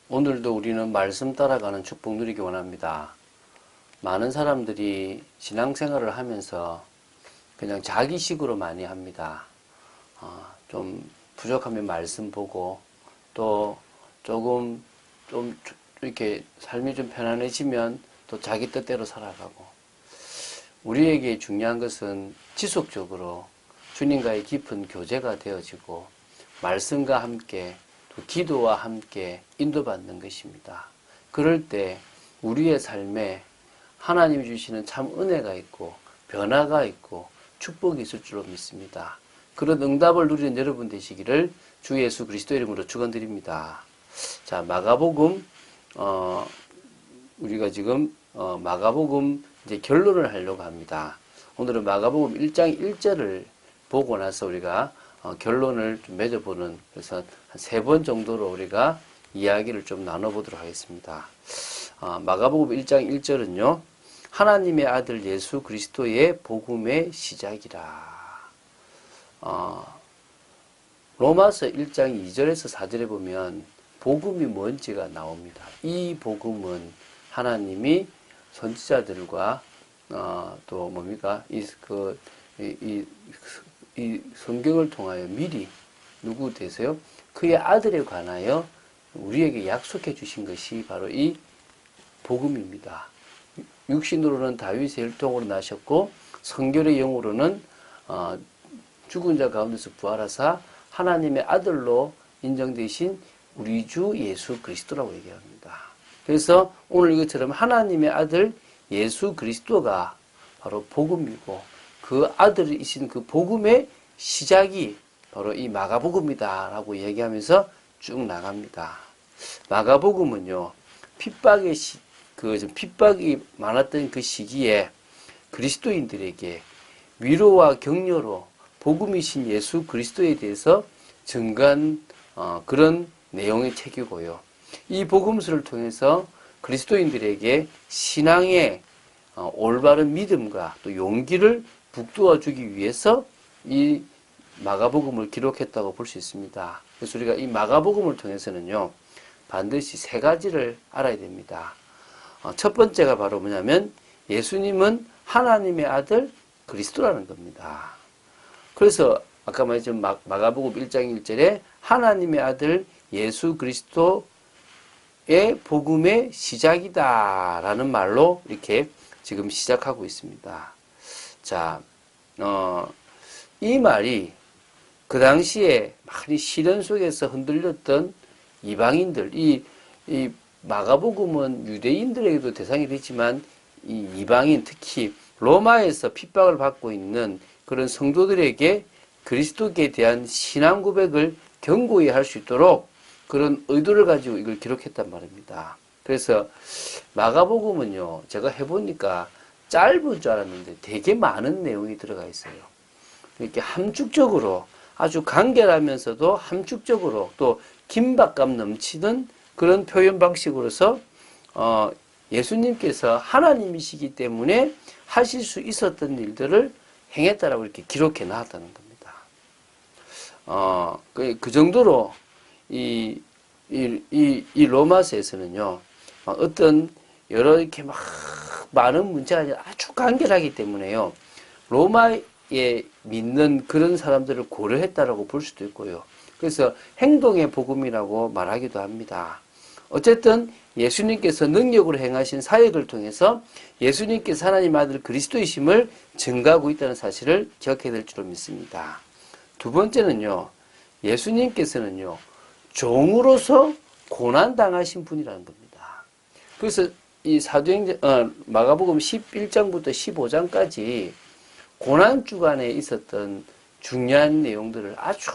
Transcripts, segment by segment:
오늘도 우리는 말씀 따라가는 축복 누리기 원합니다. 많은 사람들이 신앙생활을 하면서 그냥 자기식으로 많이 합니다. 좀 부족하면 말씀 보고 또 조금 좀 이렇게 삶이 좀 편안해지면 또 자기 뜻대로 살아가고, 우리에게 중요한 것은 지속적으로 주님과의 깊은 교제가 되어지고 말씀과 함께 또 기도와 함께 인도받는 것입니다. 그럴 때 우리의 삶에 하나님이 주시는 참 은혜가 있고 변화가 있고 축복이 있을 줄로 믿습니다. 그런 응답을 누리는 여러분 되시기를 주 예수 그리스도 이름으로 축원드립니다. 자, 마가복음 우리가 지금 마가복음 이제 결론을 하려고 합니다. 오늘은 마가복음 1장 1절을 보고 나서 우리가 결론을 좀 맺어보는, 그래서 한 3번 정도로 우리가 이야기를 좀 나눠보도록 하겠습니다. 마가복음 1장 1절은요, 하나님의 아들 예수 그리스도의 복음의 시작이라. 로마서 1장 2절에서 4절에 보면 복음이 뭔지가 나옵니다. 이 복음은 하나님이 선지자들과 또 뭡니까? 이 성경을 통하여 미리 누구 되세요? 그의 아들에 관하여 우리에게 약속해 주신 것이 바로 이 복음입니다. 육신으로는 다윗의 혈통으로 나셨고 성결의 영으로는 죽은 자 가운데서 부활하사 하나님의 아들로 인정되신 우리 주 예수 그리스도라고 얘기합니다. 그래서 오늘 이것처럼 하나님의 아들 예수 그리스도가 바로 복음이고 그 아들이신 그 복음의 시작이 바로 이 마가복음이다 라고 얘기하면서 쭉 나갑니다. 마가복음은요, 핍박이 많았던 그 시기에 그리스도인들에게 위로와 격려로 복음이신 예수 그리스도에 대해서 증거한 그런 내용의 책이고요. 이 복음서를 통해서 그리스도인들에게 신앙의 올바른 믿음과 또 용기를 북돋워 주기 위해서 이 마가복음을 기록했다고 볼 수 있습니다. 그래서 우리가 이 마가복음을 통해서는요, 반드시 3가지를 알아야 됩니다. 첫 번째가 바로 뭐냐면 예수님은 하나님의 아들 그리스도라는 겁니다. 그래서 아까 말했지만 마가복음 1장 1절에 하나님의 아들 예수 그리스도의 복음의 시작이다 라는 말로 이렇게 지금 시작하고 있습니다. 자, 이 말이 그 당시에 많이 시련 속에서 흔들렸던 이방인들, 이 마가복음은 유대인들에게도 대상이 되지만 이 이방인, 특히 로마에서 핍박을 받고 있는 그런 성도들에게 그리스도께 대한 신앙 고백을 견고히 할 수 있도록 그런 의도를 가지고 이걸 기록했단 말입니다. 그래서 마가복음은요, 제가 해보니까 짧은 줄 알았는데 되게 많은 내용이 들어가 있어요. 이렇게 함축적으로, 아주 간결하면서도 함축적으로 또 긴박감 넘치는 그런 표현 방식으로서 예수님께서 하나님이시기 때문에 하실 수 있었던 일들을 행했다라고 이렇게 기록해 놨다는 겁니다. 그 정도로 이 로마서에서는요, 어떤 여러 이렇게 막 많은 문제가 아니라 아주 간결하기 때문에요, 로마에 믿는 그런 사람들을 고려했다라고 볼 수도 있고요. 그래서 행동의 복음이라고 말하기도 합니다. 어쨌든 예수님께서 능력으로 행하신 사역을 통해서 예수님께서 하나님 아들 그리스도이심을 증거하고 있다는 사실을 기억해야 될 줄로 믿습니다. 두 번째는요, 예수님께서는요, 종으로서 고난당하신 분이라는 겁니다. 그래서 이 마가복음 11장부터 15장까지 고난주간에 있었던 중요한 내용들을 아주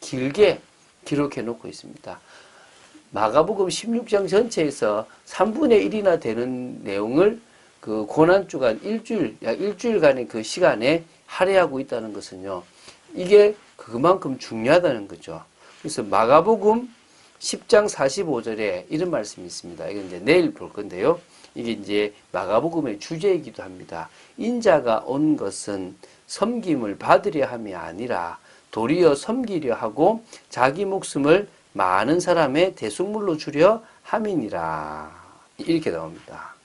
길게 기록해 놓고 있습니다. 마가복음 16장 전체에서 3분의 1이나 되는 내용을 그 고난주간 약 일주일간의 그 시간에 할애하고 있다는 것은요, 이게 그만큼 중요하다는 거죠. 그래서 마가복음 10장 45절에 이런 말씀이 있습니다. 이건 이제 내일 볼 건데요. 이게 이제 마가복음의 주제이기도 합니다. 인자가 온 것은 섬김을 받으려 함이 아니라 도리어 섬기려 하고 자기 목숨을 많은 사람의 대속물로 주려 함이니라. 이렇게 나옵니다.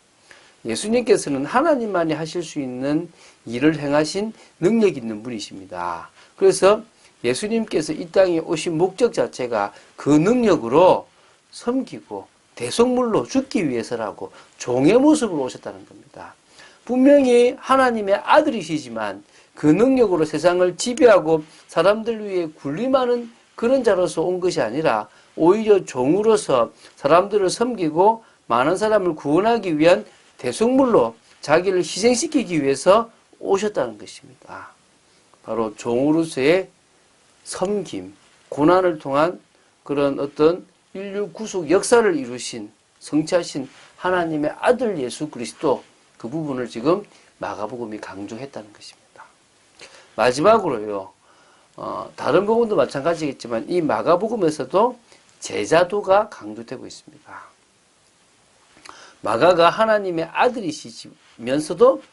예수님께서는 하나님만이 하실 수 있는 일을 행하신 능력 있는 분이십니다. 그래서 예수님께서 이 땅에 오신 목적 자체가 그 능력으로 섬기고 대속물로 죽기 위해서라고 종의 모습으로 오셨다는 겁니다. 분명히 하나님의 아들이시지만 그 능력으로 세상을 지배하고 사람들 위해 군림하는 그런 자로서 온 것이 아니라 오히려 종으로서 사람들을 섬기고 많은 사람을 구원하기 위한 대속물로 자기를 희생시키기 위해서 오셨다는 것입니다. 바로 종으로서의 섬김, 고난을 통한 그런 어떤 인류 구속 역사를 이루신 성취하신 하나님의 아들 예수 그리스도, 그 부분을 지금 마가복음이 강조했다는 것입니다. 마지막으로요, 다른 복음도 마찬가지겠지만 이 마가복음에서도 제자도가 강조되고 있습니다. 마가가 하나님의 아들이시면서도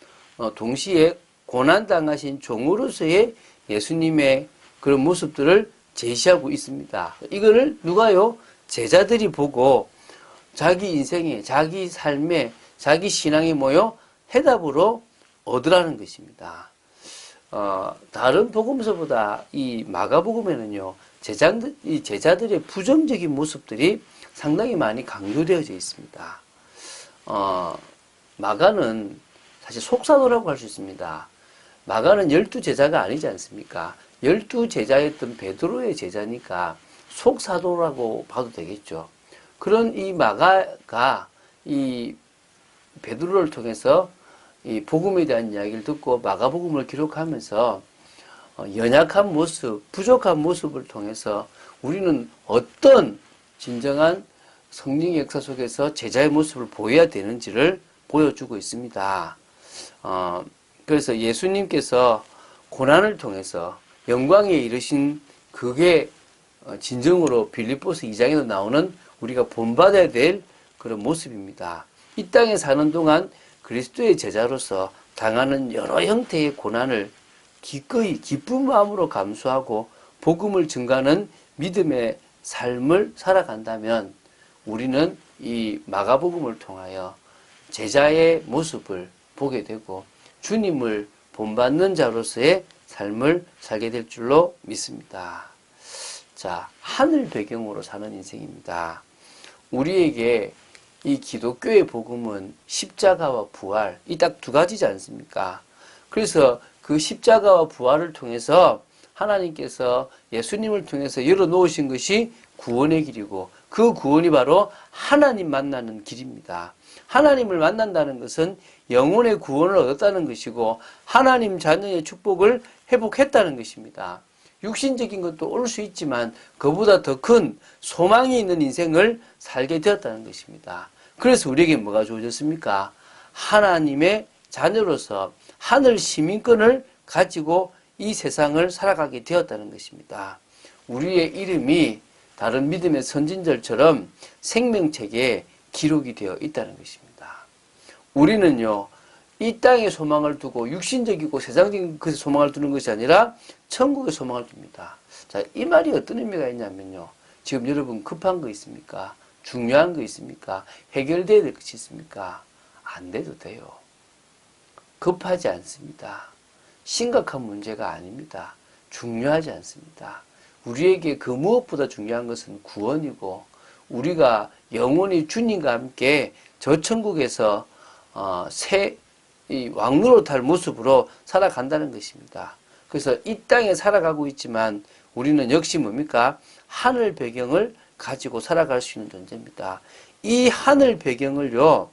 동시에 고난당하신 종으로서의 예수님의 그런 모습들을 제시하고 있습니다. 이거를 누가요? 제자들이 보고 자기 인생에, 자기 삶에, 자기 신앙에 모여 해답으로 얻으라는 것입니다. 다른 복음서보다 이 마가복음에는요, 이 제자들의 부정적인 모습들이 상당히 많이 강조되어져 있습니다. 마가는 사실 속사도라고 할 수 있습니다. 마가는 12제자가 아니지 않습니까? 12제자였던 베드로의 제자니까 속사도라고 봐도 되겠죠. 그런 이 마가가 이 베드로를 통해서 이 복음에 대한 이야기를 듣고 마가복음을 기록하면서 연약한 모습, 부족한 모습을 통해서 우리는 어떤 진정한 성령의 역사 속에서 제자의 모습을 보여야 되는지를 보여주고 있습니다. 그래서 예수님께서 고난을 통해서 영광에 이르신 그게 진정으로 빌립보서 2장에도 나오는 우리가 본받아야 될 그런 모습입니다. 이 땅에 사는 동안 그리스도의 제자로서 당하는 여러 형태의 고난을 기꺼이 기쁜 마음으로 감수하고 복음을 증가하는 믿음의 삶을 살아간다면 우리는 이 마가복음을 통하여 제자의 모습을 보게 되고 주님을 본받는 자로서의 삶을 살게 될 줄로 믿습니다. 자, 하늘 배경으로 사는 인생입니다. 우리에게 이 기독교의 복음은 십자가와 부활, 이 딱 두 가지지 않습니까? 그래서 그 십자가와 부활을 통해서 하나님께서 예수님을 통해서 열어놓으신 것이 구원의 길이고 그 구원이 바로 하나님 만나는 길입니다. 하나님을 만난다는 것은 영혼의 구원을 얻었다는 것이고 하나님 자녀의 축복을 회복했다는 것입니다. 육신적인 것도 올 수 있지만 그보다 더 큰 소망이 있는 인생을 살게 되었다는 것입니다. 그래서 우리에게 뭐가 주어졌습니까? 하나님의 자녀로서 하늘 시민권을 가지고 이 세상을 살아가게 되었다는 것입니다. 우리의 이름이 다른 믿음의 선진들처럼 생명책에 기록이 되어 있다는 것입니다. 우리는요, 이 땅에 소망을 두고 육신적이고 세상적인 것에 소망을 두는 것이 아니라 천국에 소망을 둡니다. 자, 이 말이 어떤 의미가 있냐면요. 지금 여러분 급한 거 있습니까? 중요한 거 있습니까? 해결돼야 될 것이 있습니까? 안 돼도 돼요. 급하지 않습니다. 심각한 문제가 아닙니다. 중요하지 않습니다. 우리에게 그 무엇보다 중요한 것은 구원이고 우리가 영원히 주님과 함께 저 천국에서 새 왕노릇할 모습으로 살아간다는 것입니다. 그래서 이 땅에 살아가고 있지만 우리는 역시 뭡니까? 하늘 배경을 가지고 살아갈 수 있는 존재입니다. 이 하늘 배경을요,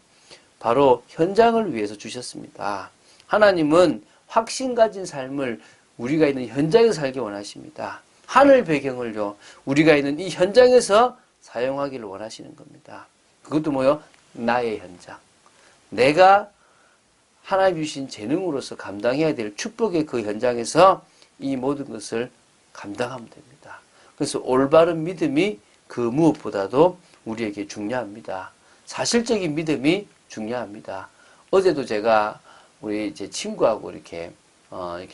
바로 현장을 위해서 주셨습니다. 하나님은 확신 가진 삶을 우리가 있는 현장에서 살기 원하십니다. 하늘 배경을요, 우리가 있는 이 현장에서 사용하기를 원하시는 겁니다. 그것도 뭐요? 나의 현장. 내가 하나님 주신 재능으로서 감당해야 될 축복의 그 현장에서 이 모든 것을 감당하면 됩니다. 그래서 올바른 믿음이 그 무엇보다도 우리에게 중요합니다. 사실적인 믿음이 중요합니다. 어제도 제가 우리 제 친구하고 이렇게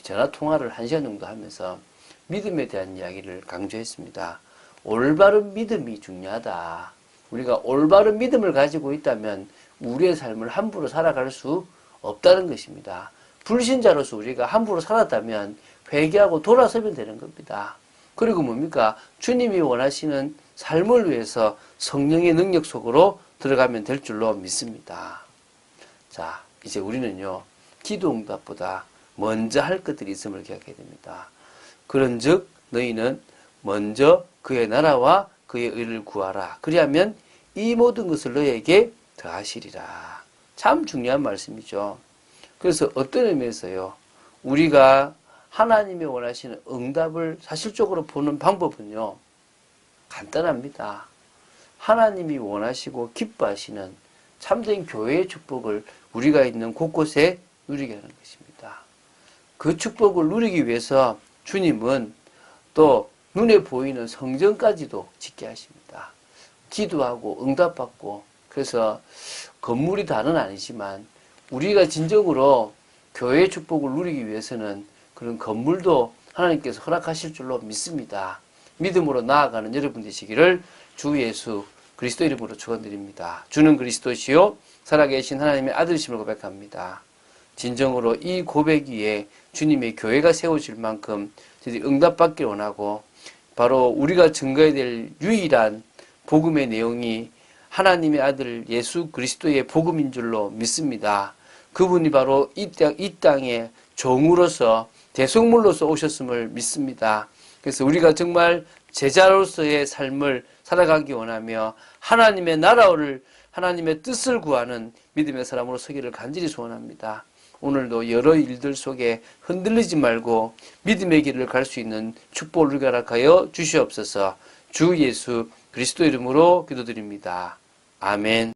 전화 통화를 1시간 정도 하면서 믿음에 대한 이야기를 강조했습니다. 올바른 믿음이 중요하다. 우리가 올바른 믿음을 가지고 있다면 우리의 삶을 함부로 살아갈 수 없다는 것입니다. 불신자로서 우리가 함부로 살았다면 회개하고 돌아서면 되는 겁니다. 그리고 뭡니까? 주님이 원하시는 삶을 위해서 성령의 능력 속으로 들어가면 될 줄로 믿습니다. 자, 이제 우리는요, 기도 응답보다 먼저 할 것들이 있음을 기억해야 됩니다. 그런즉 너희는 먼저 그의 나라와 그의 의를 구하라. 그리하면 이 모든 것을 너희에게 더하시리라. 참 중요한 말씀이죠. 그래서 어떤 의미에서요, 우리가 하나님이 원하시는 응답을 사실적으로 보는 방법은요, 간단합니다. 하나님이 원하시고 기뻐하시는 참된 교회의 축복을 우리가 있는 곳곳에 누리게 하는 것입니다. 그 축복을 누리기 위해서 주님은 또 눈에 보이는 성전까지도 짓게 하십니다. 기도하고 응답받고, 그래서 건물이 다는 아니지만 우리가 진정으로 교회의 축복을 누리기 위해서는 그런 건물도 하나님께서 허락하실 줄로 믿습니다. 믿음으로 나아가는 여러분 되시기를 주 예수 그리스도 이름으로 축원드립니다. 주는 그리스도시요 살아계신 하나님의 아들이심을 고백합니다. 진정으로 이 고백 위에 주님의 교회가 세워질 만큼 응답받길 원하고, 바로 우리가 증거해야 될 유일한 복음의 내용이 하나님의 아들 예수 그리스도의 복음인 줄로 믿습니다. 그분이 바로 이 땅에 종으로서 대속물로서 오셨음을 믿습니다. 그래서 우리가 정말 제자로서의 삶을 살아가기 원하며 하나님의 나라를, 하나님의 뜻을 구하는 믿음의 사람으로 서기를 간절히 소원합니다. 오늘도 여러 일들 속에 흔들리지 말고 믿음의 길을 갈 수 있는 축복을 허락하여 주시옵소서. 주 예수 그리스도 이름으로 기도드립니다. 아멘.